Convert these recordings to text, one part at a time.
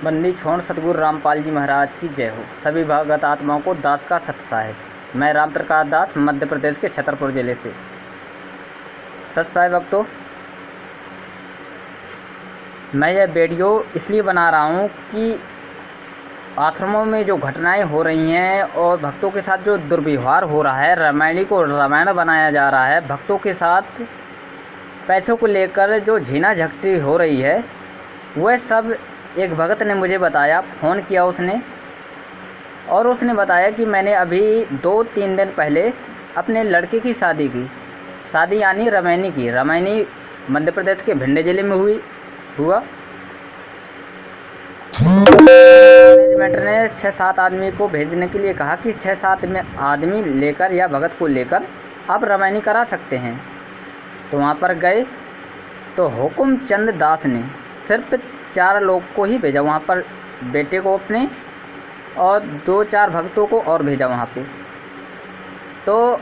बंदी छोड़ सतगुरु रामपाल जी महाराज की जय हो। सभी भगत आत्माओं को दास का सत साहेब। मैं राम प्रकाश दास मध्य प्रदेश के छतरपुर जिले से। सत साहेब भक्तों, मैं यह वीडियो इसलिए बना रहा हूँ कि आश्रमों में जो घटनाएं हो रही हैं और भक्तों के साथ जो दुर्व्यवहार हो रहा है, रामायणी को रामायण बनाया जा रहा है, भक्तों के साथ पैसों को लेकर जो झीना झपटी हो रही है, वह सब एक भगत ने मुझे बताया। फ़ोन किया उसने और उसने बताया कि मैंने अभी 2-3 दिन पहले अपने लड़के की शादी की। शादी यानी रामायणी की। रामायणी मध्य प्रदेश के भिंड जिले में हुआ। मैनेजमेंट ने 6-7 आदमी को भेजने के लिए कहा कि 6-7 में आदमी लेकर या भगत को लेकर आप रामायणी करा सकते हैं। तो वहाँ पर गए तो हुकुम चंद दास ने सिर्फ 4 लोग को ही भेजा वहाँ पर, बेटे को अपने और 2-4 भक्तों को और भेजा वहाँ पे। तो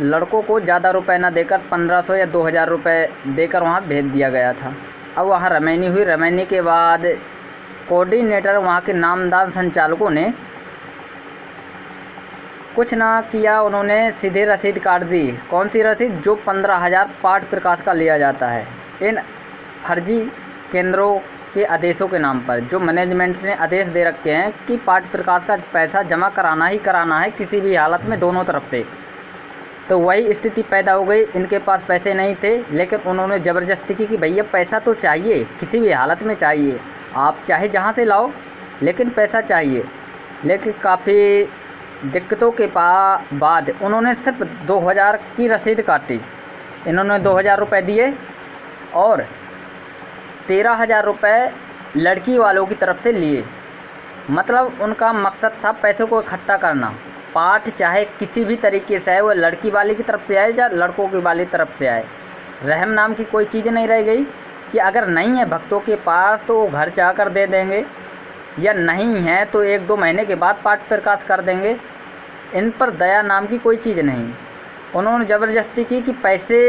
लड़कों को ज़्यादा रुपए ना देकर 1500 या 2000 रुपये देकर वहाँ भेज दिया गया था। अब वहाँ रामायणी हुई। रामायणी के बाद कोऑर्डिनेटर वहाँ के नामदान संचालकों ने कुछ ना किया, उन्होंने सीधे रसीद काट दी। कौन सी रसीद? जो 15,000 पाठ प्रकाश का लिया जाता है इन फर्जी केंद्रों के आदेशों के नाम पर। जो मैनेजमेंट ने आदेश दे रखे हैं कि पाठ प्रकाश का पैसा जमा कराना ही कराना है किसी भी हालत में, दोनों तरफ से। तो वही स्थिति पैदा हो गई। इनके पास पैसे नहीं थे, लेकिन उन्होंने ज़बरदस्ती की कि भैया पैसा तो चाहिए, किसी भी हालत में चाहिए, आप चाहे जहाँ से लाओ लेकिन पैसा चाहिए। लेकिन काफ़ी दिक्कतों के बाद उन्होंने सिर्फ 2000 की रसीद काटी। इन्होंने 2000 रुपये दिए और 13,000 रुपये लड़की वालों की तरफ से लिए। मतलब उनका मकसद था पैसों को इकट्ठा करना। पाठ चाहे किसी भी तरीके से आए, वो लड़की वाले की तरफ से आए या लड़कों की वाली तरफ से आए, रहम नाम की कोई चीज़ नहीं रह गई कि अगर नहीं है भक्तों के पास तो वो घर जाकर दे देंगे, या नहीं है तो 1-2 महीने के बाद पाठ प्रकाश कर देंगे। इन पर दया नाम की कोई चीज़ नहीं। उन्होंने ज़बरदस्ती की कि पैसे,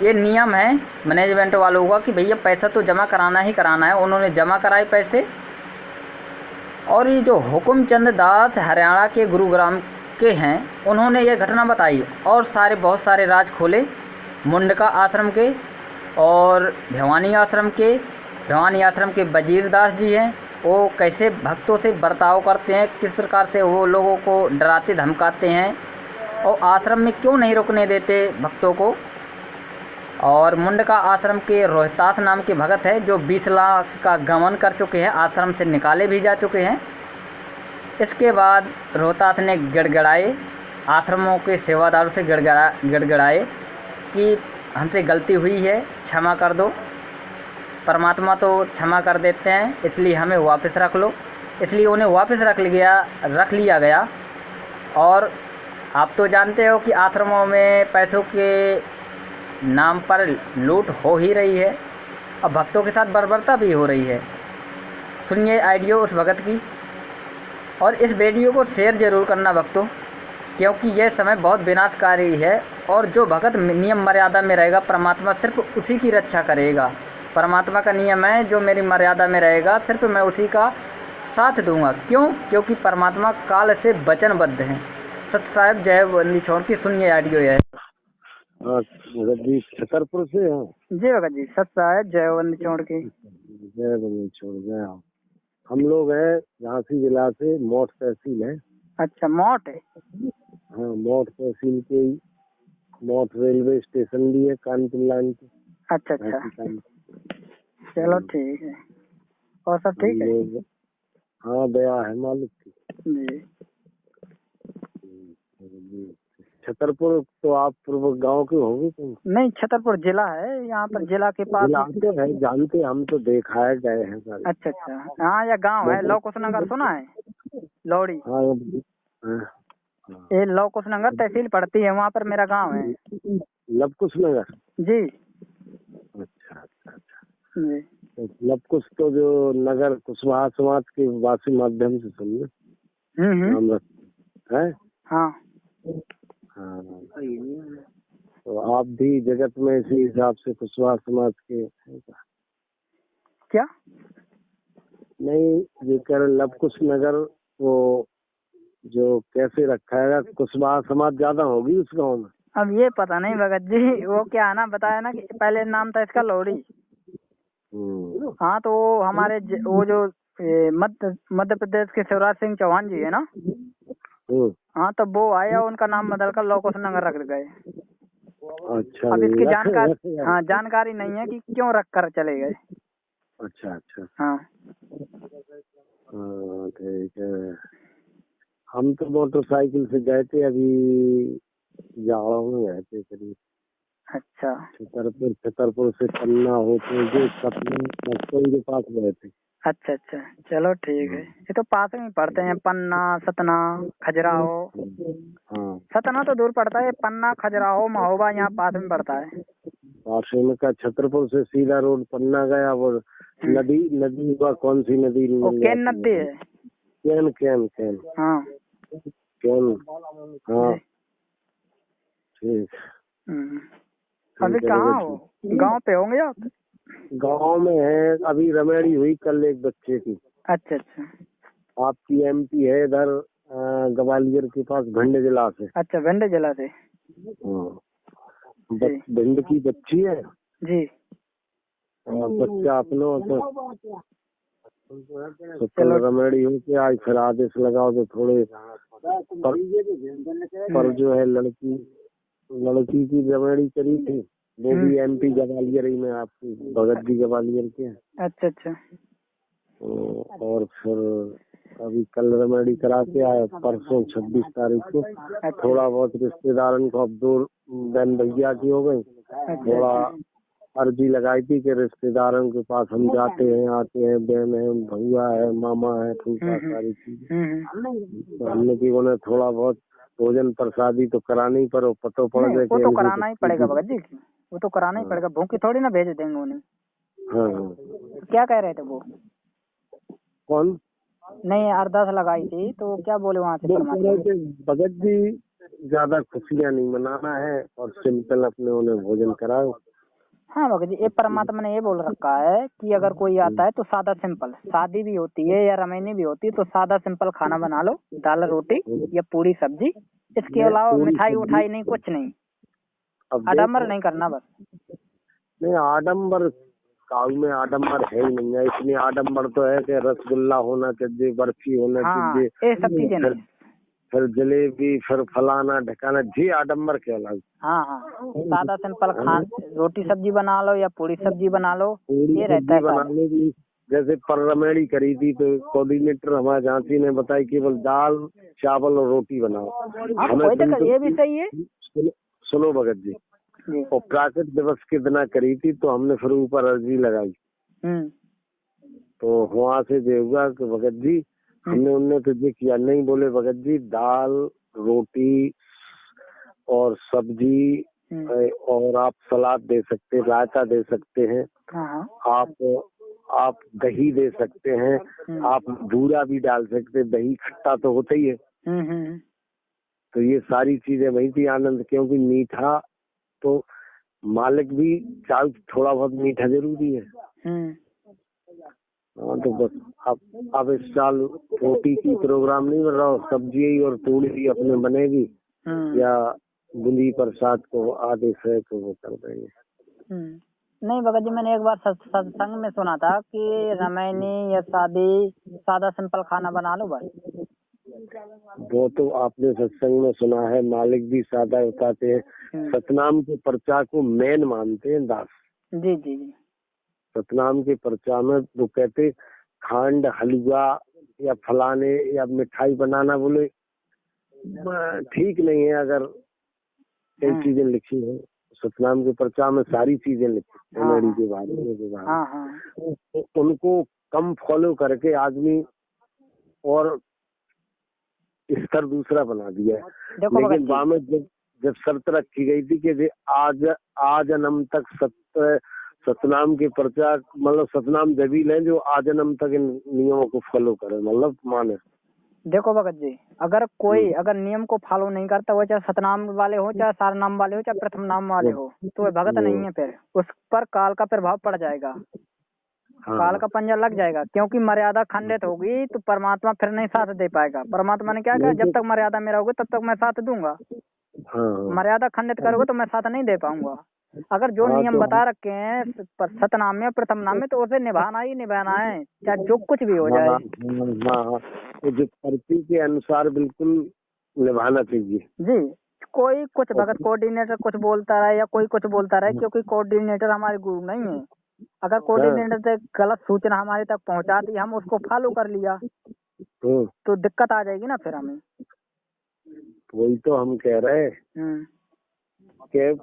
ये नियम है मैनेजमेंट वालों का कि भैया पैसा तो जमा कराना ही कराना है। उन्होंने जमा कराए पैसे। और ये जो हुकुम चंद दास हरियाणा के गुरुग्राम के हैं, उन्होंने ये घटना बताई और बहुत सारे राज खोले मुंडका आश्रम के और भिवानी आश्रम के वजीर दास जी हैं। वो कैसे भक्तों से बर्ताव करते हैं, किस प्रकार से वो लोगों को डराते धमकाते हैं और आश्रम में क्यों नहीं रुकने देते भक्तों को। और मुंडका आश्रम के रोहतास नाम के भगत है जो 20 लाख का गमन कर चुके हैं, आश्रम से निकाले भी जा चुके हैं। इसके बाद रोहतास ने गिड़गिड़ाए, आश्रमों के सेवादारों से गिड़गिड़ाए कि हमसे गलती हुई है, क्षमा कर दो। परमात्मा तो क्षमा कर देते हैं, इसलिए हमें वापस रख लो। इसलिए उन्हें वापस रख लिया गया। और आप तो जानते हो कि आश्रमों में पैसों के नाम पर लूट हो ही रही है और भक्तों के साथ बर्बरता भी हो रही है। सुनिए आइडियो उस भगत की, और इस वीडियो को शेयर ज़रूर करना भक्तों, क्योंकि यह समय बहुत विनाशकारी है। और जो भगत नियम मर्यादा में रहेगा, परमात्मा सिर्फ उसी की रक्षा करेगा। परमात्मा का नियम है, जो मेरी मर्यादा में रहेगा सिर्फ मैं उसी का साथ दूंगा। क्यों? क्योंकि परमात्मा काल से वचनबद्ध हैं। सत साहेब जय हो। बंदी छोड़ की सुनिए आइडियो यह। भगत जी छतरपुर से हैं? जी भगत जी, सत साहेब जय हो। बंदी छोड़ की जय बंदी छोड़ जय। हम लोग हैं झांसी जिला से, मौठ तहसील है। अच्छा, मौठ है। हाँ, मौठ तहसील के ही। मौठ रेलवे स्टेशन भी है कानपुर लाइन के। अच्छा, चलो ठीक है। और सब ठीक है? हाँ, दया है मालिक की जी। छतरपुर तो आप पूर्व गांव के होंगे तुम? नहीं, छतरपुर जिला है, यहाँ पर जिला के पास। जिला तो है, जानते, हम तो देखा है, गए हैं सारे। अच्छा, हाँ, यह गांव है लव कुश नगर, सुना है? लौड़ी। हाँ, ये लव कुश नगर तहसील पड़ती है, वहाँ पर मेरा गांव है। लवकुश नगर? जी। अच्छा। जी। तो लवकुश तो जो नगर कुशवाहा समाज के वासी माध्यम से सुनिए नाम रखते हैं। हाँ। तो आप भी जगत में इसी हिसाब से कुशवाहा समाज के हैं क्या? क्या? नहीं, ये कह रहे लव कुश नगर वो जो कैसे रखा है, कुशवाहा समाज ज्यादा होगी उस गाँव में। अब ये पता नहीं भगत जी, वो क्या है ना, बताया ना कि पहले नाम था इसका लोहड़ी। हाँ, तो वो हमारे वो जो मध्य प्रदेश के शिवराज सिंह चौहान जी है ना, हाँ, तो वो आया, उनका नाम बदल कर लव कुश नगर रख गए। अच्छा, अब इसकी जानकारी, हाँ, जानकारी नहीं है कि क्यों रख कर चले गए। अच्छा अच्छा, हाँ, ठीक है। हम तो मोटरसाइकिल से गए थे, अभी जाड़ा में गए थे करीब। अच्छा छतरपुर से पन्ना होते हुए सतपुर के पास गए थे। अच्छा अच्छा, चलो ठीक है। ये तो पास में ही पड़ते हैं, पन्ना, सतना, खजुराहो। हाँ, सतना तो दूर पड़ता है, पन्ना, खजुराहो, महोबा यहाँ पास में पड़ता है। पास में का छतरपुर से सीधा रोड पन्ना गया, और नदी का कौन सी नदी? वो केन नदी है। कैन कैन कैन, हाँ कैन, हाँ, ठीक। अभी कहाँ हो? गांव पे होंगे आप? गांव में है, अभी रमेड़ी हुई कल एक बच्चे की। अच्छा अच्छा आपकी एमपी है इधर ग्वालियर के पास, भिंड जिला से। अच्छा, भिंड जिला से। भिंड की बच्ची है जी, बच्चा अपनो तो कल रमेड़ी हो के आज फिर आदेश लगाओ तो थोड़े पर जो है लड़की की रमेड़ी करी थी, वो भी एमपी ग्वालियर ही में, आपकी भगत जी ग्वालियर के। अच्छा अच्छा, और फिर अभी कल रमेडी करा के आए, परसों 26 तारीख को। थोड़ा बहुत रिश्तेदारों को, अब 2 बहन भैया की हो गई, थोड़ा अर्जी लगाई थी कि रिश्तेदारों के पास हम जाते हैं, आते हैं, बहन है, भैया है, मामा है, फूफा, सारी चीजें। तो हमने की उन्हें थोड़ा बहुत भोजन प्रसादी तो कराना ही, पर पतो पड़ गए, वो तो कराना ही पड़ेगा भगत जी, वो तो कराना ही पड़ेगा, भूखी थोड़ी ना भेज देंगे उन्हें। हाँ, तो क्या कह रहे थे वो? कौन? नहीं, अरदास लगाई थी तो क्या बोले वहाँ से? भगत जी ज्यादा खुशियाँ नहीं मनाना है और सिंपल अपने उन्हें भोजन कराओ। हाँ भगत जी, ये परमात्मा ने ये बोल रखा है कि अगर कोई आता है तो सादा सिंपल, शादी भी होती है या रमैनी भी होती है तो सादा सिंपल खाना बना लो, दाल रोटी या पूरी सब्जी, इसके अलावा मिठाई उठाई नहीं, कुछ नहीं, आडम्बर नहीं करना बस। नहीं, आडम्बर काल में आडम्बर है ही नहीं है, इतनी आडम्बर तो है कि रसगुल्ला होना चाहिए, बर्फी होना चाहिए, ये सब चीजें नहीं, फिर जलेबी, फिर फलाना ढकाना, जी आडम्बर के अलग। हाँ, सादा सिंपल रोटी सब्जी बना लो या पूरी सब्जी बना लो, ये रहता है बनाने की। जैसे परमेड़ी करी थी तो कोऑर्डिनेटर हमारे झांसी ने बताई केवल दाल चावल और रोटी बनाओ। ये भी सही है। सुनो भगत जी, और प्राकृतिक दिवस के दिन करी थी तो हमने फिर ऊपर अर्जी लगाई, तो वहाँ से देखा कि भगत जी हमने उनने तो ये किया नहीं, बोले भगत जी दाल रोटी और सब्जी और आप सलाद दे सकते, रायता दे सकते हैं, आप दही दे सकते हैं, आप बूरा भी डाल सकते, दही खट्टा तो होता ही है। तो ये सारी चीजें वही थी आनंद, क्योंकि मीठा तो मालिक भी चाहे थोड़ा बहुत मीठा जरूरी है। हाँ, तो बस अब इस साल रोटी की प्रोग्राम नहीं बन रहा, सब्जी और पूड़ी भी अपने बनेगी या बूंदी प्रसाद को आदेश है तो वो कर देंगे। नहीं भगत जी, मैंने एक बार सत्संग में सुना था कि रमैनी या शादी सादा सिंपल खाना बना लो बस। वो तो आपने सत्संग में सुना है, मालिक भी सादा बताते हैं। सतनाम के पर्चा को मेन मानते हैं दास। जी जी जी, सतनाम के पर्चा में वो कहते खांड हलवा या फलाने या मिठाई बनाना, बोले ठीक नहीं है। अगर कई चीजें लिखी है सतनाम के पर्चा में, सारी चीजें लिखी कॉमेडी के बारे में, तो उनको कम फॉलो करके आदमी और स्तर दूसरा बना दिया। लेकिन वहाँ में जब शर्त रखी गई थी कि आजन्म तक सतनाम के पर्चा, मतलब सतनाम जबील है जो आजन्म तक इन नियमों को फॉलो करे, मतलब माने। देखो भगत जी, अगर कोई अगर नियम को फॉलो नहीं करता, वो चाहे सतनाम वाले हो, चाहे सारनाम वाले हो, चाहे प्रथम नाम वाले हो, तो वह भगत नहीं है, फिर उस पर काल का प्रभाव पड़ जाएगा। हाँ काल का पंजा लग जाएगा, क्योंकि मर्यादा खंडित होगी तो परमात्मा फिर नहीं साथ दे पाएगा। परमात्मा ने क्या कहा, नहीं जब तो तक मर्यादा मेरा होगी तब तक मैं साथ दूंगा। हाँ मर्यादा खंडित करोगे तो मैं साथ नहीं दे पाऊंगा। अगर जो हाँ नियम तो बता रखे हैं सतनाम में प्रथम नाम में, तो उसे निभाना ही निभाना है, चाहे जो कुछ भी हो हाँ जाए। हाँ हाँ, तो जो पर्ची के अनुसार बिल्कुल निभाना चाहिए। जी, कोई कुछ और अगर कोऑर्डिनेटर कुछ बोलता रहे या कोई कुछ बोलता रहे, क्योंकि कोऑर्डिनेटर हमारे गुरु नहीं है। अगर हाँ, कोऑर्डिनेटर से गलत सूचना हमारे तक पहुंचा दी, हम उसको फॉलो कर लिया, तो दिक्कत आ जाएगी ना फिर हमें। वही तो हम कह रहे हैं कि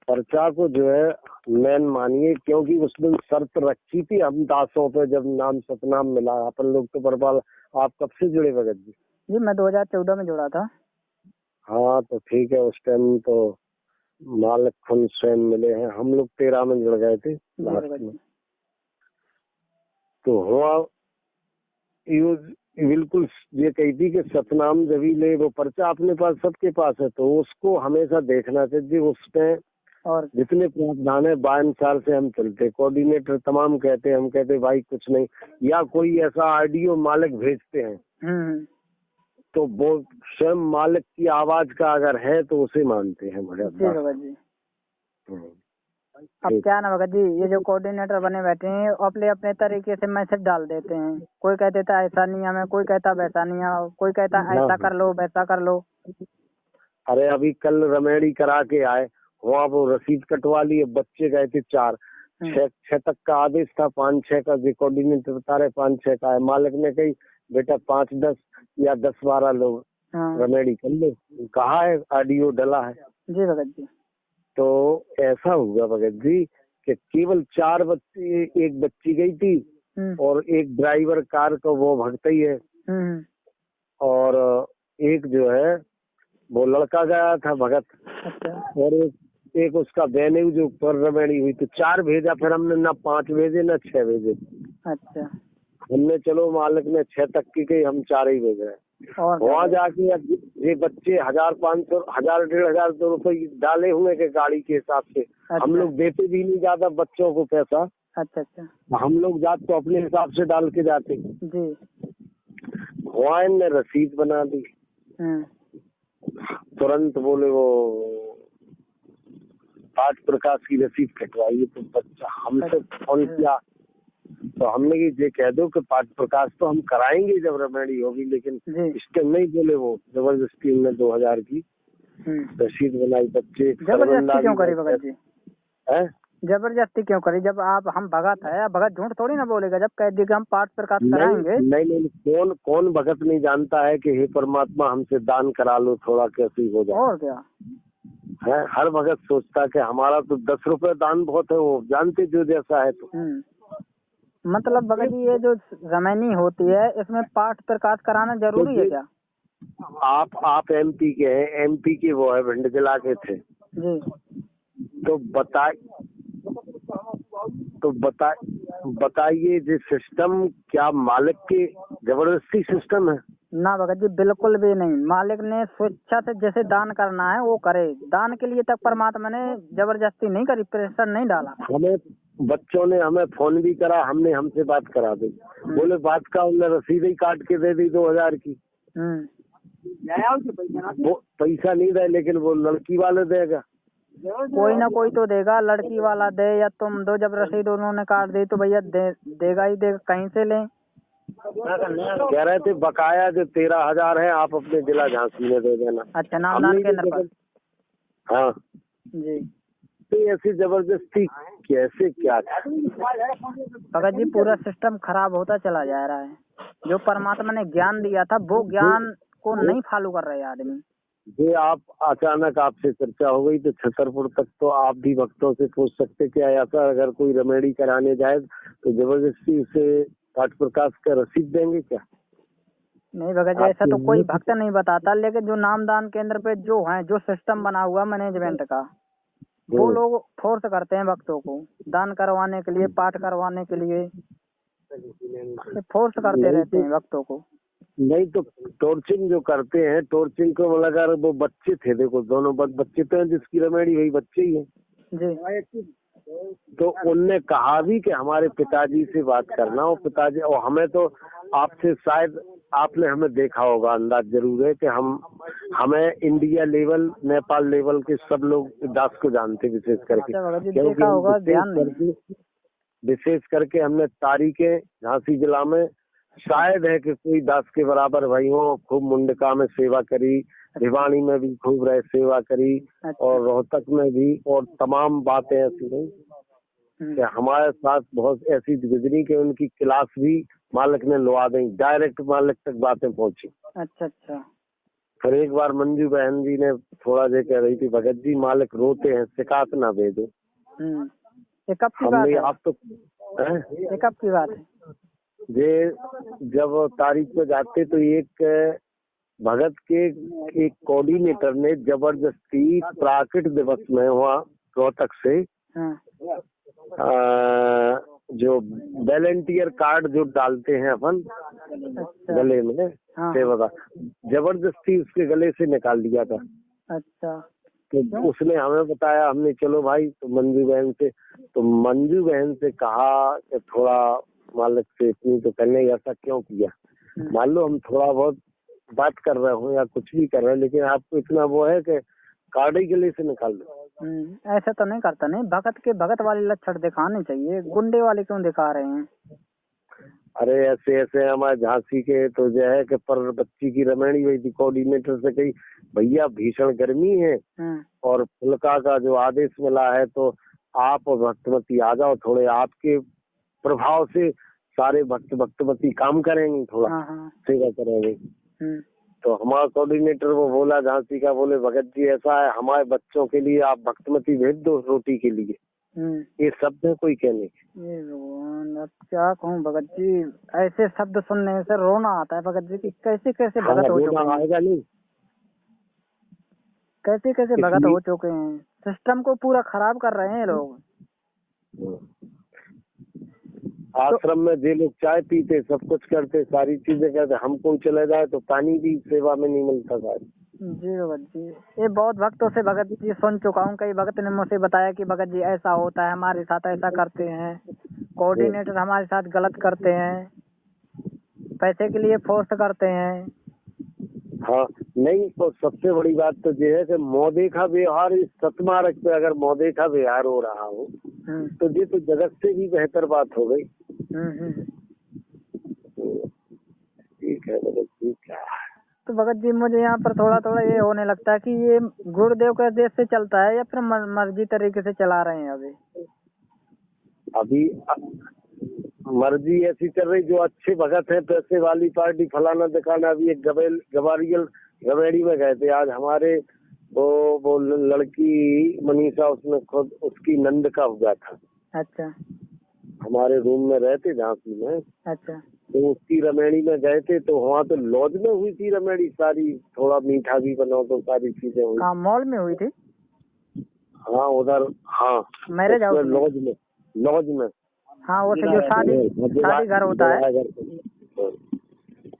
पर्चा को जो है मेन मानिए, क्योंकि उस दिन शर्त रखी थी हम दासों पे, जब नाम सतनाम मिला अपन लोग तो बरबाल। आप कब से जुड़े भगत जी? जी मैं 2014 में जुड़ा था। हाँ तो ठीक है, उस टाइम तो मालिक खुद स्वयं मिले हैं, हम लोग 13 में जुड़ गए थे लास्ट में। तो हुआ बिल्कुल ये कही थी कि सतनाम जब ही ले, वो पर्चा अपने पास सबके पास है, तो उसको हमेशा देखना चाहिए। उसमें और जितने प्रावधान है 52 साल से हम चलते, कोऑर्डिनेटर तमाम कहते हैं, हम कहते भाई कुछ नहीं, या कोई ऐसा ऑडियो मालिक भेजते हैं तो वो स्वयं मालिक की आवाज का अगर है तो उसे मानते हैं भगत जी। अब क्या ना भगत जी, ये जो कोऑर्डिनेटर बने बैठे हैं अपने अपने तरीके से मैसेज डाल देते हैं। कोई कह देता ऐसा नहीं है, कोई कहता वैसा नहीं है, कोई कहता ऐसा कर लो वैसा कर लो। अरे अभी कल रमेड़ी करा के आए, वहाँ वो रसीद कटवा लिए, बच्चे गए थे 4 6 तक का आदेश था, 5-6 का जो कोऑर्डिनेटर बता रहे 5-6 का है। मालिक ने कही बेटा 5-10 या 10-12 लोग रमेड़ी कर ले, कहा है ऑडियो डला है। जी भगत जी। तो ऐसा हुआ भगत जी कि केवल 4 बच्चे, एक बच्ची गई थी और एक ड्राइवर कार का वो भगता ही है, और एक जो है वो लड़का गया था भगत। अच्छा। और एक उसका बहने जो पर रमेड़ी हुई, तो 4 भेजा, फिर हमने ना 5 भेजे ना 6 भेजे। अच्छा। हमने चलो मालिक ने 6 तक की गई, हम 4 ही भेज रहे हैं। वहाँ जाके ये बच्चे 1500 1000-1500 रुपए डाले हुए के गाड़ी के हिसाब से। अच्छा। हम लोग देते भी नहीं ज्यादा बच्चों को पैसा। अच्छा। हम लोग जाते तो अपने हिसाब से डाल के जाते जी। वहाँ ने रसीद बना दी, तुरंत बोले वो पाठ प्रकाश की रसीद कटवाइए। तो बच्चा हमसे फोन किया, तो हमने ये कह दो कि पाठ प्रकाश तो हम कराएंगे जब रमेड़ी होगी, लेकिन इसके नहीं बोले। वो जबरदस्ती हमने 2000 की रसीद बनाई। बच्चे जबरदस्ती क्यों करी भगत जी? जबरदस्ती क्यों करी? जब आप हम भगत है, भगत झूठ थोड़ी ना बोलेगा। जब कह देगा हम पाठ प्रकाश कराएंगे। नहीं, कौन भगत नहीं जानता है कि हे परमात्मा हमसे दान करा लो थोड़ा, कैसी हो जाए। और क्या है, हर भगत सोचता कि हमारा तो 10 रुपए दान बहुत है, वो जानते जो जैसा है। तो मतलब भगत जी ये जो रमैनी होती है इसमें पाठ प्रकाश कराना जरूरी है क्या? आप एमपी के हैं, एमपी के वो है भिंड जिला के थे जी। तो बताइए ये सिस्टम क्या मालिक के जबरदस्ती सिस्टम है? ना भगत जी बिल्कुल भी नहीं। मालिक ने स्वेच्छा से जैसे दान करना है वो करे। दान के लिए तक परमात्मा ने जबरदस्ती नहीं करी, प्रेशर नहीं डाला। हमें बच्चों ने हमें फोन भी करा, हमसे बात करा दी। बोले बात का उन्हें रसीद ही काट के दे दी 2000 की। वो पैसा नहीं दे, लेकिन वो लड़की वाले देगा। कोई ना कोई तो देगा, लड़की वाला दे या तुम दो। जब रसीद उन्होंने काट दी तो भैया देगा ही देगा, कहीं से ले। कह रहे थे बकाया जो 13,000 है आप अपने जिला झांसी में दे देना। अच्छा, नामदान केंद्र पर। हाँ जी। तो ऐसी जबरदस्ती कैसे क्या? भगत जी पूरा सिस्टम खराब होता चला जा रहा है। जो परमात्मा ने ज्ञान दिया था वो ज्ञान को नहीं फॉलो कर रहे आदमी। ये आप अचानक आपसे चर्चा हो गई तो छतरपुर तक तो आप भी भक्तों से पूछ सकते क्या ऐसा अगर कोई रमेड़ी कराने जाए तो जबरदस्ती उसे पाठ प्रकाश का रसीद देंगे क्या? नहीं भगत जी ऐसा तो कोई भक्त नहीं बताता, लेकिन जो नामदान केंद्र पे जो है, जो सिस्टम बना हुआ मैनेजमेंट का, वो लोग फोर्स करते हैं भक्तों को दान करवाने के लिए, पाठ करवाने के लिए फोर्स करते रहते हैं भक्तों को। नहीं तो टॉर्चिंग जो करते हैं, टॉर्चिंग को अगर वो बच्चे थे, देखो दोनों बच्चे तो हैं, जिसकी रमेड़ी हुई बच्चे ही है जी। तो उनने कहा भी कि हमारे पिताजी से बात करना, और पिताजी, और हमें तो आपसे शायद आपने हमें देखा होगा, अंदाज जरूर है कि हमें इंडिया लेवल, नेपाल लेवल के सब लोग दास को जानते विशेष करके, क्योंकि विशेष करके हमने तारीखें झांसी जिला में शायद है कि कोई दास के बराबर भाई हो। खूब मुंडका में सेवा करी, भिवानी में भी खूब रह सेवा करी, और रोहतक में भी, और तमाम बातें ऐसी नहीं कि हमारे साथ बहुत ऐसी गुजरी कि उनकी क्लास भी मालिक ने लुआ दी, डायरेक्ट मालिक तक बातें पहुंची। अच्छा। फिर एक बार मंजू बहन जी ने थोड़ा जे कह रही थी, भगत जी मालिक रोते हैं, शिकायत ना भेजो। ये कब की बात है? आप तो ये कब की बात है? ये जब तारीख पे जाते तो एक भगत के एक कोऑर्डिनेटर ने जबरदस्ती प्राकृत दिवस में वहाँ रोहतक से जो वॉलंटियर कार्ड जो डालते हैं अपन गले में सेवा का, जबरदस्ती उसके गले से निकाल दिया था। अच्छा। तो उसने हमें बताया, हमने चलो भाई तो मंजू बहन से कहा कि थोड़ा मालिक से इतनी तो करने, ऐसा क्यों किया? मान लो हम थोड़ा बहुत बात कर रहे हो या कुछ भी कर रहे हैं, लेकिन आपको इतना वो है कि कार्ड ही गले से निकाल दो। ऐसा तो नहीं करता, नहीं भगत वाले लक्षण दिखाने चाहिए, गुंडे वाले क्यों दिखा रहे हैं? अरे ऐसे हमारे झांसी के तो जो है कि पर बच्ची की रमैनी हुई थी, कोऑर्डिनेटर से कही भैया भीषण गर्मी है और फुल्का का जो आदेश मिला है तो आप भक्तमती आ जाओ, थोड़े आपके प्रभाव से सारे भक्तमती काम करेंगे, थोड़ा सेवा करेंगे। तो हमारा कोऑर्डिनेटर वो बोला झांसी का, बोले भगत जी ऐसा है, हमारे बच्चों के लिए आप भक्तमती भेज दो रोटी के लिए। ये शब्द है कोई कहने के? अब क्या कहूँ भगत जी, ऐसे शब्द सुनने से रोना आता है भगत जी की। कैसे भगत हो चुके हैं, आएगा नहीं, कैसे भगत हो चुके हैं, सिस्टम को पूरा खराब कर रहे हैं लोग। आश्रम में जे लोग चाय पीते, सब कुछ करते, सारी चीजें करते, हमको चले जाए तो पानी भी सेवा में नहीं मिलता था। जी भगत जी, ये बहुत भक्तों से भगत जी सुन चुका हूँ। कई भक्त ने मुझसे बताया कि भगत जी ऐसा होता है, हमारे साथ ऐसा करते हैं, कोऑर्डिनेटर हमारे साथ गलत करते हैं, पैसे के लिए फोर्स करते हैं। हाँ नहीं, तो सबसे बड़ी बात तो ये है कि मोदेखा व्यवहार इस सतमार्ग पे अगर मोदेखा व्यवहार हो रहा हो तो ये तो जगत से भी बेहतर बात हो गई। ठीक है भगत जी, क्या तो भगत जी मुझे यहाँ पर थोड़ा ये होने लगता है कि ये गुरुदेव के देश से चलता है या फिर मर्जी तरीके से चला रहे हैं? अभी मर्जी ऐसी चल रही, जो अच्छे भगत हैं, पैसे वाली पार्टी फलाना दिखाना। अभी एक गवेड़ी में गए थे आज, हमारे वो लड़की मनीषा, उसने खुद उसकी नंद का हुआ था। अच्छा। हमारे रूम में रहते झांसी में। अच्छा। तो उसकी रमेड़ी में गए थे, तो वहाँ तो लॉज में हुई थी रमेड़ी सारी, थोड़ा मीठा भी बनाओ तो सारी चीजें हुई। हाँ, मॉल में हुई थी। हाँ उधर, हाँ मैरिज हाउस लॉज में। हाँ, वो जो शादी घर होता है।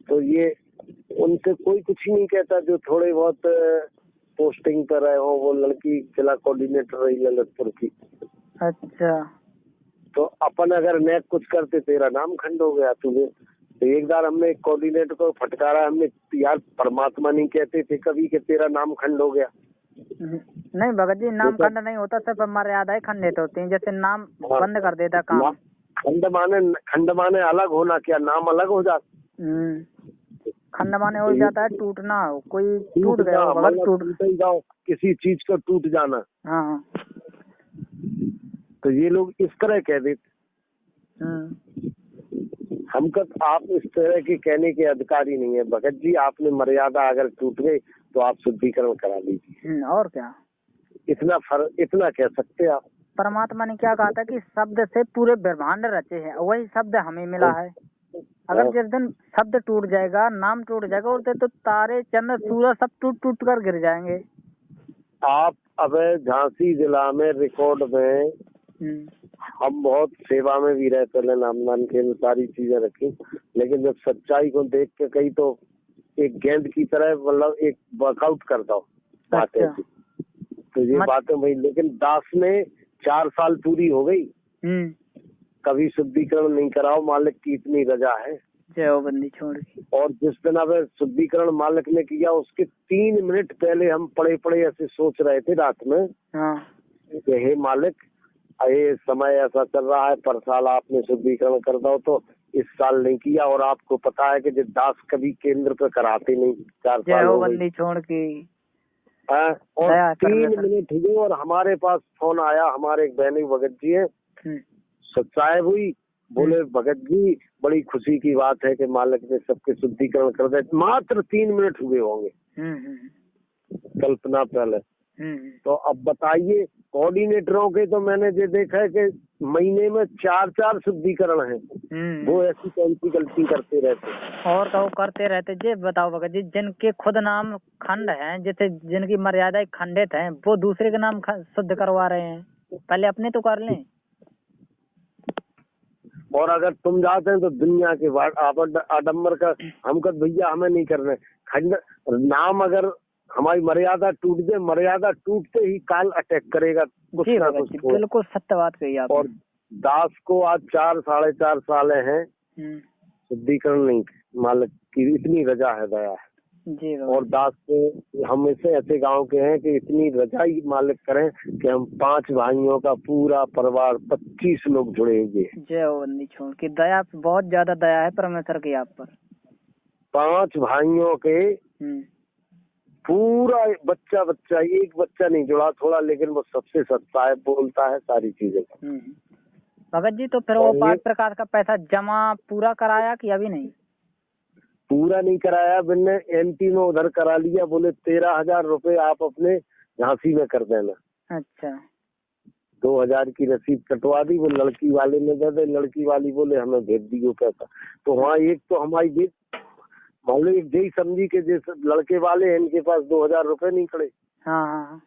तो ये उनसे कोई कुछ ही नहीं कहता, जो थोड़े बहुत पोस्टिंग पर रहे हो। वो लड़की जिला कोऑर्डिनेटर रही ललितपुर की। अच्छा। तो अपन अगर नेक कुछ करते, तेरा नाम खंड हो गया तुझे। तो एक बार हमने एक कोऑर्डिनेटर को फटकारा, हमने यार परमात्मा नहीं कहते थे कभी कि तेरा नाम खंड हो गया। नहीं भगत जी, नाम खंड नहीं होता, सिर्फ मर्यादाएं खंडित होती हैं। जैसे नाम बंद कर देता काम। खंड माने अलग होना, क्या नाम अलग हो जाता? खंड माने हो जाता है टूटना, कोई टूट गया भगत, टूट जाओ, किसी चीज का टूट जाना। हाँ। तो ये लोग इस तरह कह देते। हमको आप इस तरह के कहने के अधिकारी नहीं है भगत जी। आपने मर्यादा अगर टूट गई तो आप शुद्धिकरण करा लीजिए। और क्या, इतना कह सकते आप। परमात्मा ने क्या कहा था कि शब्द से पूरे ब्रह्मांड रचे हैं, वही शब्द हमें मिला है। अगर जिस दिन शब्द टूट जाएगा, नाम टूट जाएगा, और तो तारे चंद्र सूरज सब टूट कर गिर जाएंगे। आप अब झांसी जिला में रिकॉर्ड में हम बहुत सेवा में भी रहते हैं, नामदान के सारी चीजें रखी, लेकिन जब सच्चाई को देख के कहीं तो एक गेंद की तरह, मतलब एक वर्कआउट करता हूँ बातें। तो ये बातें भाई, लेकिन दास ने 4 साल पूरी हो गई, कभी शुद्धिकरण नहीं कराओ, मालिक की इतनी रजा है। जय हो बंदी छोड़ की। और जिस दिन अब शुद्धिकरण मालिक ने किया उसके 3 मिनट पहले हम पड़े पड़े ऐसे सोच रहे थे रात में कि हे मालिक, ये समय ऐसा चल रहा है, पर साल आपने शुद्धिकरण कर दो तो इस साल नहीं किया, और आपको पता है कि जो दास कभी केंद्र पे कराते नहीं, 4 साल हो गई छोड़ की। और 3 मिनट हुए और हमारे पास फोन आया, हमारे एक बहनी भगत जी है, सच्चाई हुई, बोले भगत जी बड़ी खुशी की बात है कि मालिक ने सबके शुद्धिकरण कर दे, मात्र 3 मिनट हुए होंगे कल्पना पहले। तो अब बताइए, कोऑर्डिनेटरों के तो मैंने ये देखा है कि महीने में 4-4 शुद्धिकरण है, वो ऐसी कौन सी गलती करते रहते और तो करते रहते। जी बताओ भगत जी, जिनके खुद नाम खंड हैं, जैसे जिनकी मर्यादा खंडित है, वो दूसरे के नाम शुद्ध करवा रहे हैं, पहले अपने तो कर लें। और अगर तुम जाते हैं तो दुनिया के आडम्बर का हम कद भैया हमें नहीं करना, खंड नाम अगर हमारी मर्यादा टूट जाए, मर्यादा टूटते ही काल अटैक करेगा कुछ ना कुछ। बिल्कुल सत्य बात कही आपने। और दास को आज 4-4.5 साल हैं, शुद्धिकरण नहीं, मालिक की इतनी रजा है, दया है। जी और दास को हम ऐसे गांव के हैं कि इतनी रजा ही मालिक करें कि हम 5 भाइयों का पूरा परिवार 25 लोग जुड़े हुए। जय हो बंदी छोड़ की। दया, बहुत ज्यादा दया है परमेश्वर की आप पर। 5 भाइयों के पूरा बच्चा एक बच्चा नहीं जुड़ा थोड़ा, लेकिन वो सबसे सच्चा है, बोलता है सारी चीजें। भगत जी तो फिर वो 5 प्रकार का पैसा जमा पूरा कराया कि अभी नहीं? पूरा नहीं कराया, मैंने MP में उधर करा लिया, बोले 13,000 रुपए आप अपने झांसी में कर देना। अच्छा। 2,000 की रसीद कटवा दी, वो लड़की वाले ने दे दे, लड़की वाली बोले हमें भेज दियो पैसा। तो वहाँ एक तो हमारी मान लो एक यही समझी के जैसे लड़के वाले हैं, इनके पास 2,000 रुपए नहीं खड़े। हाँ।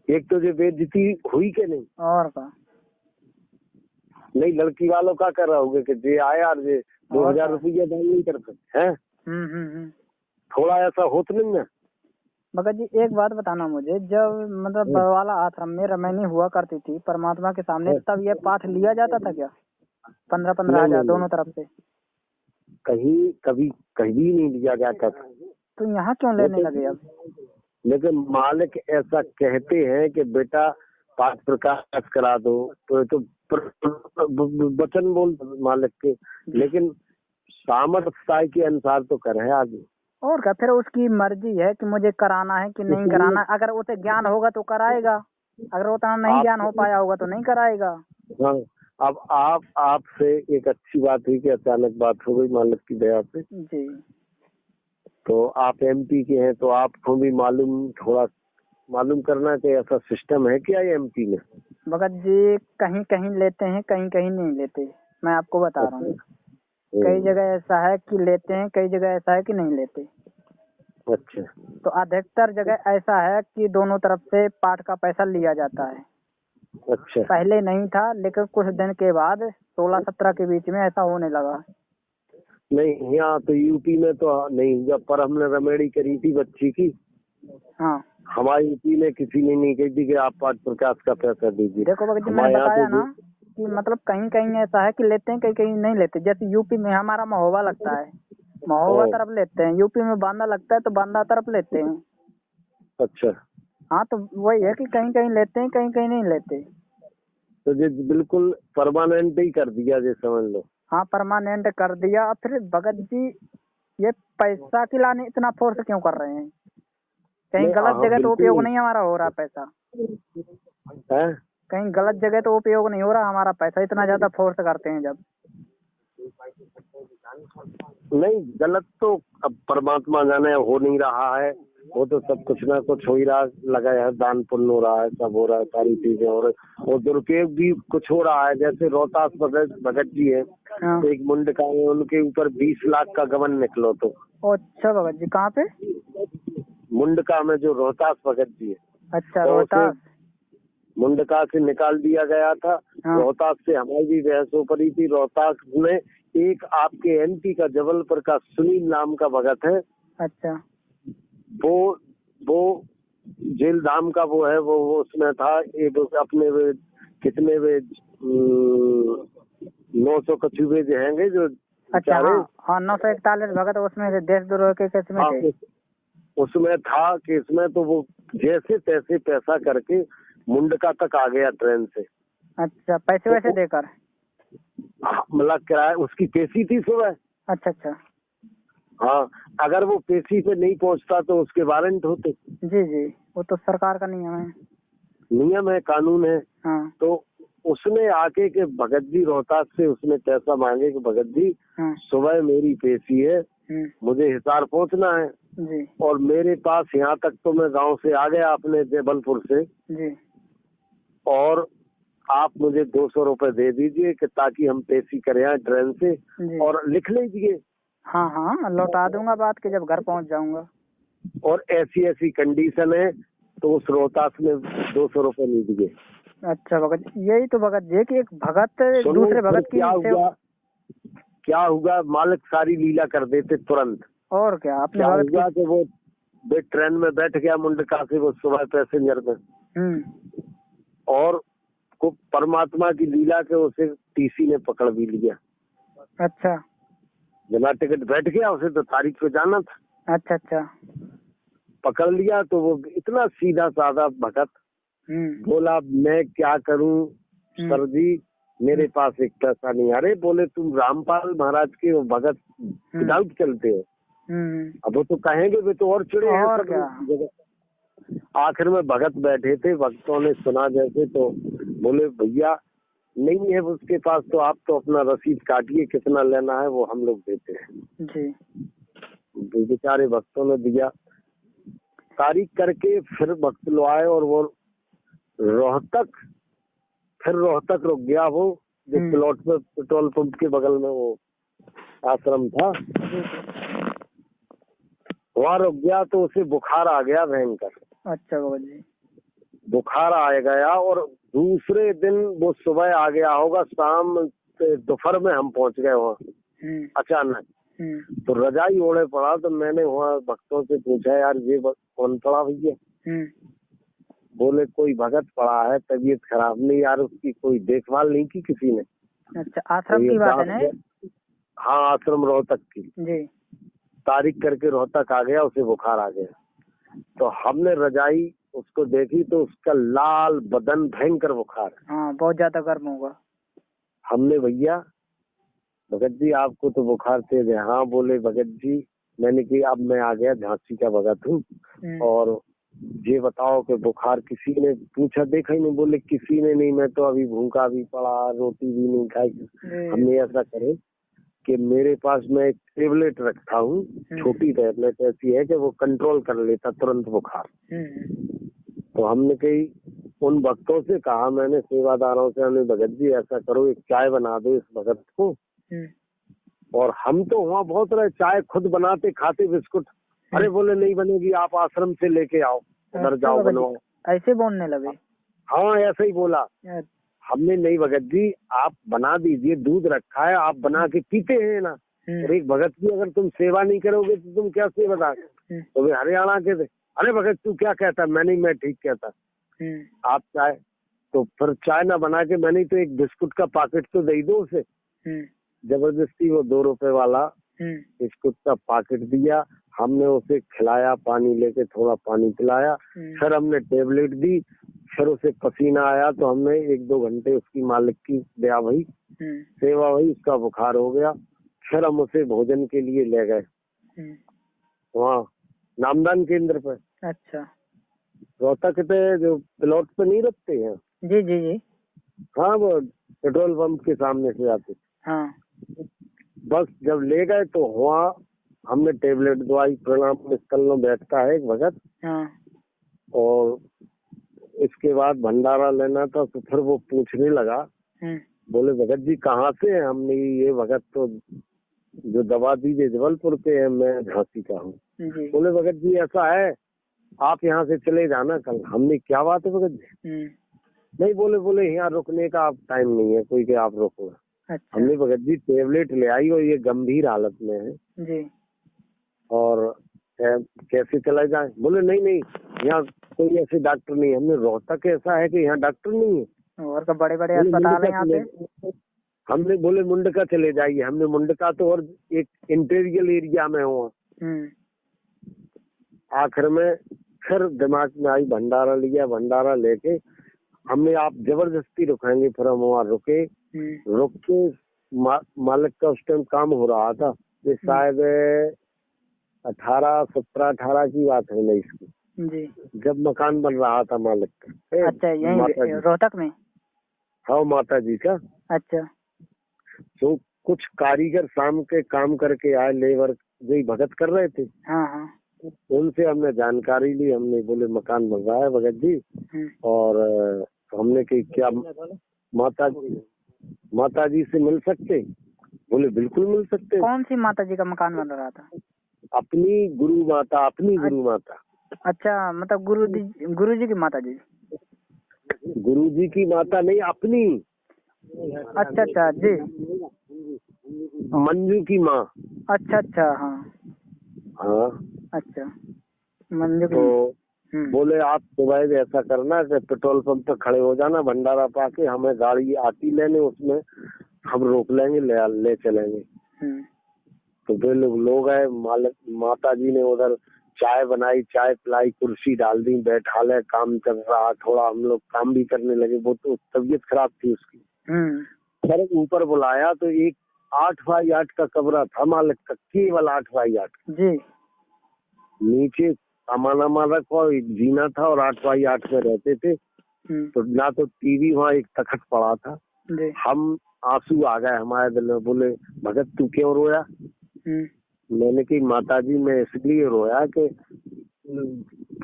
एक तो जो बेइज्जती हुई के नहीं, और का नहीं लड़की वालों का कर रहा होगा कि जे आया और जे 2,000 रुपया दान नहीं कर सकते हैं। थोड़ा ऐसा होता नहीं ना। भगत जी एक बात बताना मुझे, जब मतलब बरवाला आश्रम में रमैनी हुआ करती थी परमात्मा के सामने, तब ये पाठ लिया जाता था क्या? 15-15 हजार दोनों तरफ से? कभी नहीं लिया जाता था। तो यहाँ क्यों लेने लगे अब? लेकिन मालिक ऐसा कहते हैं कि बेटा 5 प्रकाश करा दो, तो वचन बोल मालिक के, लेकिन सामर्थ्य के अनुसार तो करे आदमी। और क्या, फिर उसकी मर्जी है कि मुझे कराना है कि नहीं कराना। अगर उसे ज्ञान होगा तो कराएगा, अगर उतना नहीं ज्ञान हो पाया होगा तो नहीं कराएगा। हाँ, अब आपसे एक अच्छी बात हुई कि अचानक बात हो गई मालिक की दया से जी। तो आप MP के हैं, तो आपको भी मालूम करना कि ऐसा सिस्टम है क्या MP में? भगत जी कहीं कहीं लेते हैं, कहीं कहीं नहीं लेते, मैं आपको बता रहा हूँ। कई जगह ऐसा है कि लेते हैं, कई जगह ऐसा है कि नहीं लेते। अच्छा। तो अधिकतर जगह ऐसा है कि दोनों तरफ से पाठ का पैसा लिया जाता है। अच्छा। पहले नहीं था, लेकिन कुछ दिन के बाद 16-17 के बीच में ऐसा होने लगा। नहीं, यहाँ तो UP में तो नहीं, जब पर हमने रमेड़ी करी थी बच्ची की, हाँ, हमारी UP में किसी ने नहीं कही थी कि आप 5 प्रकाश का पैसा दीजिए। देखो भगत जी मैंने बताया ना कि मतलब कहीं कहीं ऐसा है कि लेते हैं, कहीं कहीं नहीं लेते। जैसे UP में हमारा महोबा लगता है, महोबा तरफ लेते हैं। UP में बांदा लगता है तो बांदा तरफ लेते हैं। अच्छा। हाँ, तो वही है कि कहीं कहीं लेते हैं, कहीं कहीं नहीं लेते। तो ये बिल्कुल परमानेंट ही कर दिया, ये समझ लो। हाँ, परमानेंट कर दिया। फिर भगत जी ये पैसा के लाने इतना फोर्स क्यों कर रहे हैं? कहीं गलत जगह तो उपयोग नहीं हमारा हो रहा पैसा है? कहीं गलत जगह तो उपयोग नहीं हो रहा हमारा पैसा, इतना ज्यादा फोर्स करते हैं जब। नहीं, गलत तो अब परमात्मा जाने हो नहीं रहा है, वो तो सब कुछ ना कुछ हो ही रहा, लगा है, दान पुण्य हो रहा है, सब हो रहा है, सारी चीजें हो रही, और दुरुपयोग भी कुछ हो रहा है। जैसे रोहतास भगत जी है, तो एक मुंडका है, उनके ऊपर 20 लाख का गबन निकलो तो। अच्छा भगत जी, कहाँ पे? मुंडका में जो रोहतास भगत जी है। अच्छा, रोहतास मुंडका से निकाल दिया गया था। हाँ। रोहतास से हमारी भी बहस हो पड़ी थी। रोहतास में एक आपके MP का जबलपुर का सुनील नाम का भगत है। अच्छा। वो जेल धाम का वो है, वो उसमें था, एक अपने कितने वे 900 कछुए जो हैंगे जो। अच्छा हाँ 941 भगत उसमें से देशद्रोह के केस में थे। उसमें था कि इसमें तो वो जैसे तैसे पैसा करके मुंडका तक आ गया ट्रेन से। अच्छा पैसे वैसे देकर? मतलब किराया उसकी पेशी थी सुबह। अच्छा अच्छा हाँ अगर वो पेशी पे नहीं पहुंचता तो उसके वारंट होते। जी जी वो तो सरकार का नियम है कानून है। हाँ। तो उसने आके के भगत जी रोहतास से उसने पैसा मांगे कि भगत जी सुबह मेरी पेशी है, मुझे हिसार पहुंचना है जी। और मेरे पास यहाँ तक तो मैं गांव से आ गया अपने जबलपुर से जी। और आप मुझे 200 रुपए दे दीजिए कि ताकि हम पेशी करें ट्रेन से और लिख लीजिए। हाँ हाँ लौटा दूंगा बात के जब घर पहुंच जाऊंगा। और ऐसी ऐसी कंडीशन है तो उस रोहतास में 200 रुपए नहीं दिए। अच्छा भगत यही तो भगत जी कि एक भगत दूसरे भगत की क्या हुआ मालिक सारी लीला कर देते तुरंत। और क्या अपने भगत हुआ कि वो ट्रेन में बैठ गया मुंडका से वो सुबह पैसेंजर में और को परमात्मा की लीला के उसे टीसी ने पकड़ भी लिया। अच्छा बिना टिकट बैठ गया, उसे तो तारीख पे जाना था। अच्छा अच्छा पकड़ लिया तो वो इतना सीधा साधा भगत बोला मैं क्या करूं सर जी मेरे पास एक पैसा नहीं। अरे बोले तुम रामपाल महाराज के वो भगत विदाउट चलते हो। अब वो तो कहेंगे वे तो और चिड़े हैं सब जगह। आखिर में भगत बैठे थे, भक्तों ने सुना जैसे तो बोले भैया नहीं है उसके पास तो आप तो अपना रसीद काटिए, कितना लेना है वो हम लोग देते हैं जी। बेचारे भक्तों ने दिया, तारीख करके फिर भक्त लो आए और वो रोहतक रुक गया। वो जो प्लॉट पे पेट्रोल पंप के बगल में वो आश्रम था वहाँ रुक गया तो उसे बुखार आ गया भयंकर। अच्छा बाबा जी बुखार आ गया और दूसरे दिन वो सुबह आ गया होगा, शाम दोपहर में हम पहुंच गए वहाँ अचानक। तो रजाई ओढ़े पड़ा तो मैंने वहाँ भक्तों से पूछा यार ये कौन पड़ा भैया? बोले कोई भगत पड़ा है, तबीयत खराब नहीं यार, उसकी कोई देखभाल नहीं की किसी ने। अच्छा आश्रम की बात है? हाँ आश्रम रोहतक की जी। तारीख करके रोहतक आ गया, उसे बुखार आ गया। तो हमने रजाई उसको देखी तो उसका लाल बदन, भयंकर बुखार। हाँ बहुत ज्यादा गर्म होगा। हमने भैया भगत जी आपको तो बुखार तेज है? हाँ बोले भगत जी मैंने कि अब मैं आ गया, झांसी का भगत हूँ और ये बताओ कि बुखार किसी ने पूछा देखा ही नहीं? बोले किसी ने नहीं, मैं तो अभी भूखा भी पड़ा, रोटी भी नहीं खाई। हमने ऐसा करे कि मेरे पास मैं एक टेबलेट रखता हूँ, छोटी टेबलेट ऐसी है कि वो कंट्रोल कर लेता तुरंत बुखार। तो हमने कही उन भक्तों से कहा, मैंने सेवादारों से, हमने भगत जी ऐसा करो एक चाय बना दो इस भगत को। और हम तो वहाँ बहुत रहे, चाय खुद बनाते खाते बिस्कुट। अरे बोले नहीं बनेगी, आप आश्रम से लेके आओ, उधर जाओ बनवाओ। ऐसे बोलने लगे? हाँ ऐसा ही बोला। हमने नहीं भगत जी आप बना दीजिए, दूध रखा है आप बना के पीते हैं ना। और एक भगत की अगर तुम सेवा नहीं करोगे तो तुम क्या सेवादार? तो वे हरियाणा के थे। अरे भगत तू क्या कहता? मैं ठीक कहता, आप चाय तो फिर चाय ना बना के मैंने तो एक बिस्कुट का पैकेट तो दे दो उसे। जबरदस्ती वो 2 रुपए वाला बिस्कुट का पैकेट दिया, हमने उसे खिलाया, पानी लेके थोड़ा पानी पिलाया, फिर हमने टेबलेट दी, फिर उसे पसीना आया तो हमने 1-2 घंटे उसकी मालिक की दया भई, सेवा हुई, उसका बुखार हो गया। फिर हम उसे भोजन के लिए ले गए वहाँ नामदान केंद्र पर। अच्छा रोहतक पे जो प्लॉट पे नहीं रखते हैं? जी जी जी हाँ वो पेट्रोल पंप के सामने से आते। हाँ बस जब ले गए तो वहाँ हमने टेबलेट दवाई, प्रणाम स्थल में बैठता है एक भगत। हाँ और इसके बाद भंडारा लेना था तो फिर वो पूछने लगा, बोले भगत जी कहाँ से हैं? हमने ये भगत तो जो दवा दीजिए जबलपुर के है, मैं झांसी का हूँ। बोले भगत जी ऐसा है आप यहाँ से चले जाना कल। हमने क्या बात है भगत जी? नहीं बोले यहाँ रुकने का आप टाइम नहीं है कोई कि आप रुको। अच्छा। हमने भगत जी टेबलेट ले आई और ये गंभीर हालत में है जी और कैसे चला जाए? बोले नहीं यहाँ कोई ऐसे डॉक्टर नहीं है। हमने रोहतक ऐसा है कि यहाँ डॉक्टर नहीं है? और का बड़े बड़े अस्पताल हैं यहाँ पे? हमने बोले मुंडका चले जाइए, हमने मुंडका तो और एक इंटीरियर एरिया में हुआ। आखिर में फिर दिमाग में आई भंडारा लिया, भंडारा लेके हमने आप जबरदस्ती रुकेंगे, फिर हम वहाँ रुके। रुक के मालिक का उस टाइम काम हो रहा था, ये शायद 17-18 की बात है ना इसकी जी, जब मकान बन रहा था मालिक का। अच्छा, यहीं रोहतक में? हाँ, माता जी का। अच्छा। तो कुछ कारीगर शाम के काम करके आए, लेबर जो भगत कर रहे थे। हाँ। उनसे हमने जानकारी ली, हमने बोले मकान बन रहा है भगत जी, और हमने कही क्या माता जी से मिल सकते? बोले बिल्कुल मिल सकते। कौन सी माता जी का मकान बन रहा था? अपनी गुरु माता। अच्छा, मतलब गुरु जी की माता जी? गुरु जी की माता नहीं, अपनी। अच्छा जी। मंजू की माँ। अच्छा, हाँ। अच्छा, मंजू की। तो बोले आप सुबह ऐसा करना कि पेट्रोल पंप पे खड़े हो जाना, भंडारा पाके हमें गाड़ी आती लेने, उसमें हम रोक लेंगे, ले चलेंगे। तो वे लोग आए, माता जी ने उधर चाय बनाई, चाय पिलाई, कुर्सी डाल दी, बैठा ले, काम चल रहा, थोड़ा हम लोग काम भी करने लगे। वो तो तबीयत खराब थी उसकी। फिर ऊपर बुलाया तो एक 8x8 का कमरा था मालिक का, केवल 8x8 जी। नीचे सामान को एक जीना था और 8x8 में रहते थे। तो ना तो टीवी, वहाँ एक तखत पड़ा था। हम आंसू आ गए हमारे दिल में। बोले भगत तू क्यों रोया? मैंने कही माता जी मैं इसलिए रोया कि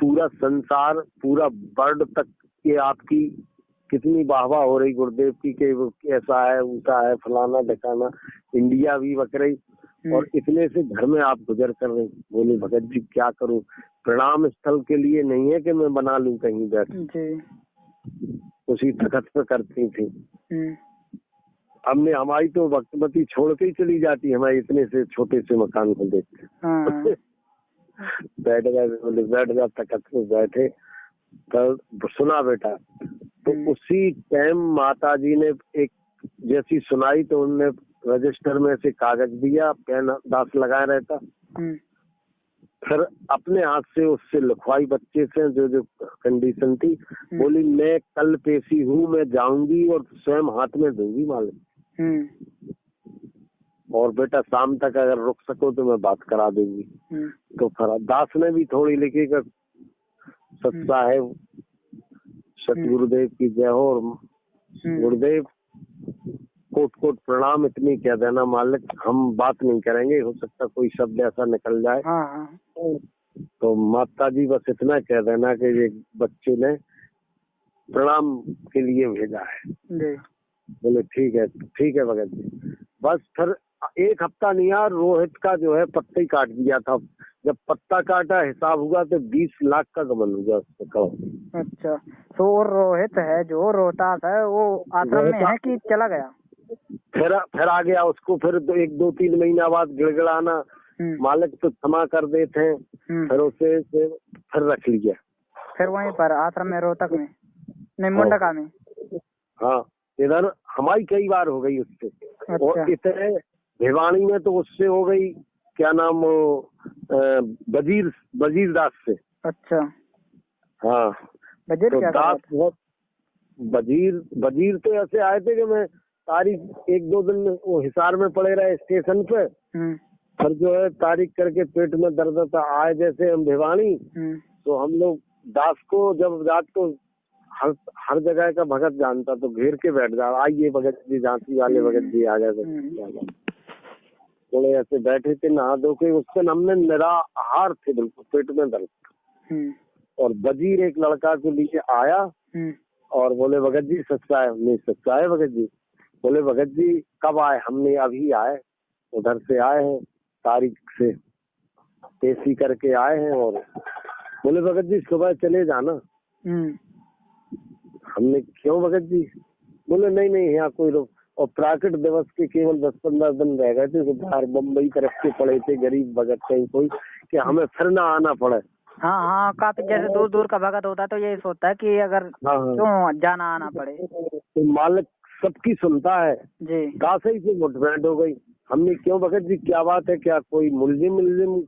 पूरा संसार, पूरा वर्ल्ड तक के आपकी कितनी वाहवाह हो रही गुरुदेव की कि वो ऐसा है, ऊसा है, फलाना ढकाना, इंडिया भी बक रही, और इतने से घर में आप गुजर कर रहे। बोले भगत जी क्या करूं? प्रणाम स्थल के लिए नहीं है कि मैं बना लूं कहीं बैठ, उसी तखत पे करती थी। हमने हमारी तो भक्तमती छोड़ के ही चली जाती, हमारे इतने से छोटे से मकान को देख के। बैठ गया तखत पे बैठे, तो सुना बेटा। तो उसी टाइम माता जी ने एक जैसी सुनाई तो उनने रजिस्टर में से कागज दिया, पेन दास लगाए रहता। फिर अपने हाथ से उससे लिखवाई बच्चे से जो कंडीशन थी। बोली मैं कल पेशी हूँ, मैं जाऊंगी और स्वयं हाथ में दूंगी मालिक, और बेटा शाम तक अगर रुक सको तो मैं बात करा दूंगी। तो फिर दास ने भी थोड़ी लिखी कर सत्ता है, सतगुरुदेव की जय हो, और गुरुदेव कोट कोट प्रणाम, इतनी कह देना मालिक, हम बात नहीं करेंगे, हो सकता कोई शब्द ऐसा निकल जाए। तो माता जी बस इतना कह देना कि ये बच्चे ने प्रणाम के लिए भेजा है। बोले ठीक है भगत जी। बस फिर एक हफ्ता नहीं यार, रोहित का जो है पत्ता ही काट दिया था। जब पत्ता काटा हिसाब हुआ तो 20 लाख का गबन हुआ उसको। कहो अच्छा, तो रोहित है जो रोहतास है, वो आश्रम में है कि चला गया? फिर आ गया उसको, फिर 1-2-3 महीना बाद गिड़गिड़ाना, मालिक तो क्षमा कर देते हैं, फिर उसे फिर रख लिया, फिर वहीं पर आश्रम में, रोहतक में नहीं, मुंडका में। हाँ, इधर हमारी कई बार हो गई उससे। अच्छा। और इतने भिवानी में तो उससे हो गई, क्या नाम, वजीर दास से। अच्छा, हाँ। वजीर तो दास बहुत, वजीर तो ऐसे आए थे कि मैं तारीख 1-2 दिन वो हिसार में पड़े रहे स्टेशन पे, फिर जो है तारीख करके पेट में दर्द था, आए जैसे हम भिवानी, तो हम लोग दास को जब रात को हर जगह का भगत जानता, तो घेर के बैठ जा, आइए भगत जी, झांसी वाले भगत जी आ गए। थोड़े ऐसे बैठे थे नहा धो के, उस दिन हमने निराहार थे, बिल्कुल पेट में दर्द। और वजीर एक लड़का के लिए आया और बोले भगत जी सच्चा है? नहीं सच्चा है भगत जी। बोले भगत जी कब आए? हमने अभी आए, उधर से आए हैं, तारीख से पेशी करके आए हैं। और बोले भगत जी सुबह चले जाना। हमने क्यों भगत जी? बोले नहीं यहाँ कोई रोक, और प्राकट दिवस के केवल 10-15 दिन रह गए थे, बाहर बम्बई तरफ के पड़े थे, गरीब भगत कहीं कोई, कि हमें फिर ना आना पड़े। हाँ हाँ, काफी जैसे दूर दूर का भगत होता है तो यही सोचता है कि अगर क्यों जाना आना पड़े। तो मालिक सबकी सुनता है जी। दास ही से मुठभेड़ हो गई। हमने क्यों भगत जी क्या बात है, क्या कोई मुलजिम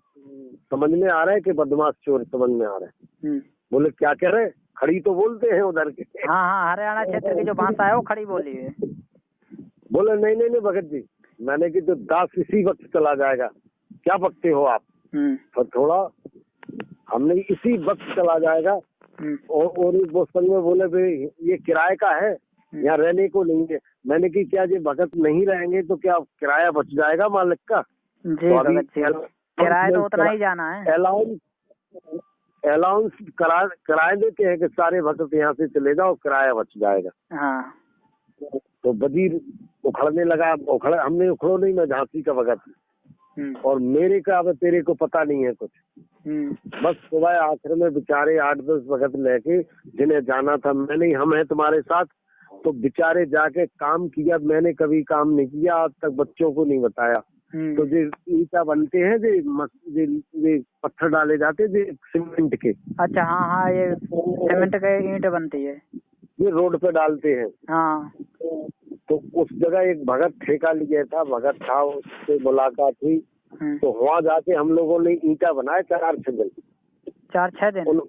समझ में आ रहा है कि बदमाश चोर समझ में आ रहा है? बोले क्या कह रहे, खड़ी तो बोलते हैं उधर के। हाँ हाँ, हरियाणा क्षेत्र की जो भाषा है वो खड़ी बोली है। बोले नहीं नहीं नहीं भगत जी, मैंने कि तो दास इसी वक्त चला जाएगा, क्या बकते हो आप? और थोड़ा हमने इसी वक्त चला जाएगा। और वो संग में बोले भाई ये किराए का है, यहाँ रहने को नहीं है। मैंने कि क्या ये भगत नहीं रहेंगे तो क्या किराया बच जाएगा मालिक का? जी तो अभी किराया तो उतना ही जाना है। अलाउंस कराए देते हैं कि सारे भक्त यहाँ से चले जाओ, किराया बच जाएगा। हाँ। तो वजीर उखड़ने लगा। हमने उखड़ो नहीं, मैं झांसी का भगत और मेरे का अब तेरे को पता नहीं है कुछ। बस सुबह आखिर में बेचारे 8-10 भगत लेके जिन्हें जाना था, मैंने हम है तुम्हारे साथ, तो बेचारे जाके काम किया। मैंने कभी काम नहीं किया आज तक, बच्चों को नहीं बताया। तो जो ईटा बनते हैं, जो पत्थर डाले जाते हैं सीमेंट के। अच्छा हाँ हाँ, ये सीमेंट के ईंट बनती है, ये रोड पे डालते हैं। हाँ। तो उस जगह एक भगत ठेका लिया था, भगत था, उससे मुलाकात हुई। तो वहाँ जाके हम लोगों ने ईंटा बनाए 4-6 दिन। 4-6 दिन?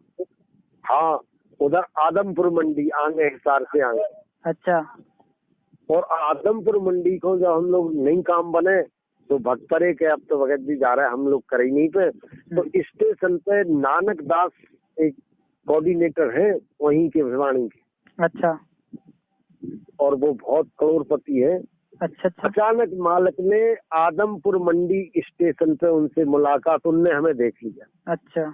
हाँ, उधर आदमपुर मंडी आगे, हिसार से आगे। अच्छा। और आदमपुर मंडी को जब हम लोग नई काम बने तो भक्तरे के अब तो भगत जी जा रहे हैं, हम लोग करे नहीं पे। तो स्टेशन पे नानक दास एक कोऑर्डिनेटर है वहीं के भिवानी के। अच्छा। और वो बहुत करोड़पति है। अच्छा। अचानक मालिक ने आदमपुर मंडी स्टेशन पे उनसे मुलाकात, उनने हमें देख लिया। अच्छा।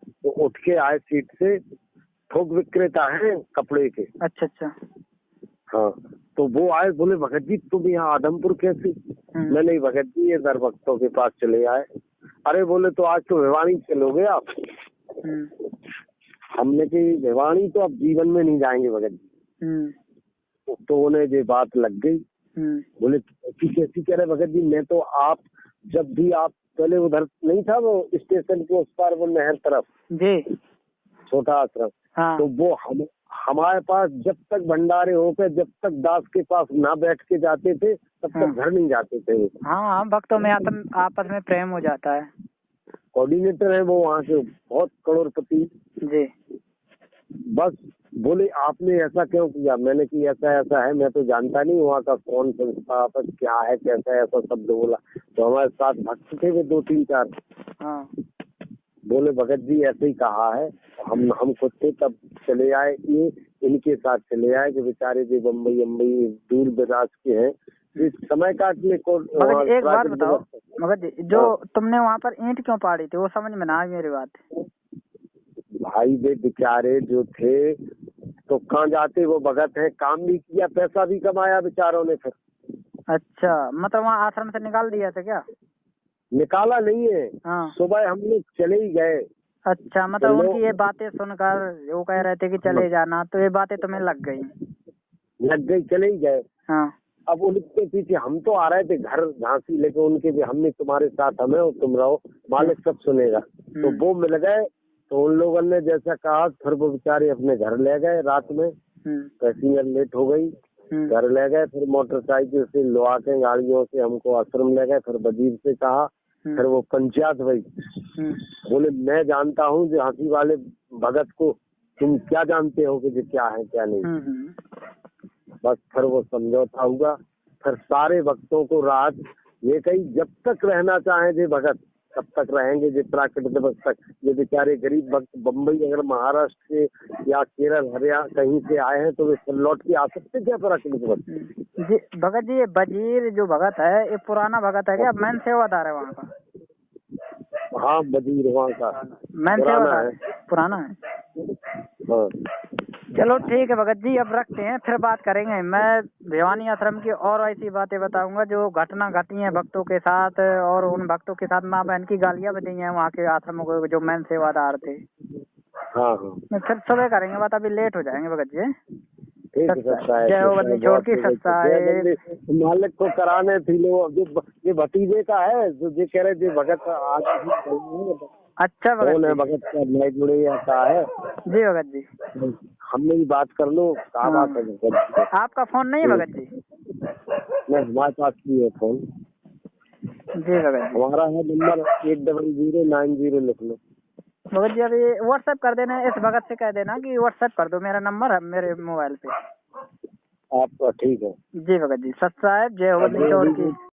तो उठ के आए सीट से, थोक विक्रेता है कपड़े के। अच्छा। हाँ, तो वो आए, बोले भगत जी तुम यहाँ आदमपुर कैसे? मैं नहीं भगत जी, ये दर भक्तों के पास चले आए। अरे बोले तो आज तो भिवानी चलोगे आप? हमने कही भिवानी तो अब जीवन में नहीं जाएंगे भगत जी। तो उन्हें ये बात लग गई। बोले कैसी कह रहे भगत जी, मैं तो आप जब भी आप पहले उधर नहीं था वो स्टेशन के उस पार, वो नहर तरफ जी छोटा आश्रम। हाँ। तो वो हमारे पास जब तक भंडारे होकर, जब तक दास के पास ना बैठ के जाते थे तब तक घर नहीं जाते थे। हाँ, भक्तों में आपस में प्रेम हो जाता है। कोऑर्डिनेटर है वो वहाँ से, बहुत करोड़पति जी। बस बोले आपने ऐसा क्यों किया? मैंने कि ऐसा ऐसा है, मैं तो जानता नहीं वहाँ का कौन संस्था आपस क्या है कैसा, ऐसा शब्द बोला। तो हमारे साथ भक्त थे वे 2-3-4। हाँ। बोले भगत जी ऐसे ही कहा है, हम खुद से तब चले आए, ये इनके साथ चले आए कि बेचारे जो बम्बई दूर दराज के हैं, समय काटने को। एक बात बताओ भगत जी, जो तुमने वहाँ पर ईंट क्यों पाड़ी थी वो समझ में ना आई मेरी बात। भाई वे बेचारे जो थे तो कहाँ जाते, वो भगत है, काम भी किया, पैसा भी कमाया बेचारों ने फिर। अच्छा, मतलब वहाँ आश्रम से निकाल दिया था क्या? निकाला नहीं है। हाँ। सुबह हम लोग चले ही गए। अच्छा, मतलब उनकी ये बातें सुनकर वो कह रहे थे कि चले जाना, तो ये बातें तुम्हें लग गई, चले ही गए। हाँ। अब उनके पीछे हम तो आ रहे थे घर झांसी लेके, उनके भी हमने तुम्हारे साथ हमें और तुम रहो, मालिक सब सुनेगा। तो वो मिल गए, तो उन लोगों ने जैसा कहा फिर वो बेचारे अपने घर ले गए। रात में पैसेंजर लेट हो गई, घर ले गए, फिर मोटरसाइकिल से लोहा के गाड़ियों से हमको आश्रम ले गए। फिर वजीर से कहा, फिर वो पंचायत हुई। बोले मैं जानता हूँ जो झांसी वाले भगत को, तुम क्या जानते हो कि जो क्या है क्या नहीं। बस फिर वो समझौता हुआ। फिर सारे भक्तों को रात ये कही जब तक रहना चाहे जे भगत तब तक रहेंगे, जो प्राकृत दिवस तक। ये बेचारे गरीब भक्त बम्बई अगर महाराष्ट्र से या केरल हरियाणा कहीं से आए हैं तो वे लौट के आ सकते क्या प्राकृत दिवस? जी भगत जी, ये वजीर जो भगत है ये पुराना भगत है क्या? मैन सेवादार है वहाँ का? हाँ, वजीर वहाँ का मैन सेवादार है, पुराना है। हाँ। चलो ठीक है भगत जी, अब रखते हैं, फिर बात करेंगे। मैं भिवानी आश्रम की और ऐसी बातें बताऊंगा जो घटना घटी है भक्तों के साथ, और उन भक्तों के साथ माँ बहन की गालियाँ भी दी हैं वहाँ के आश्रमों को जो मैन सेवादार थे। हाँ हाँ, फिर सुबह करेंगे बात, अभी लेट हो जाएंगे भगत जी। जय हो बंदी छोड़ की सत्ताए। मालिक को कराने थी लोग, ये भतीजे का है जो कह रहे थे भगत आज अच्छा भगत फोन है जी। भगत का, नहीं जुड़े आता है। जी भगत जी। हमने भी बात कर लो, क्या हाँ। बात है भगत जी। आपका फोन नहीं है भगत जी? नहीं, हमारे पास भी है फोन। जी भगत जी। हमारा है नंबर 800990, लिख लो। भगत जी अभी व्हाट्सएप कर देना, इस भगत से कह देना कि व्हाट्सएप कर दो, मेरा नंबर है मेरे मोबाइल पे। आपका ठीक है। जी भगत जी। सत साहेब, जय हो बदली चौर की।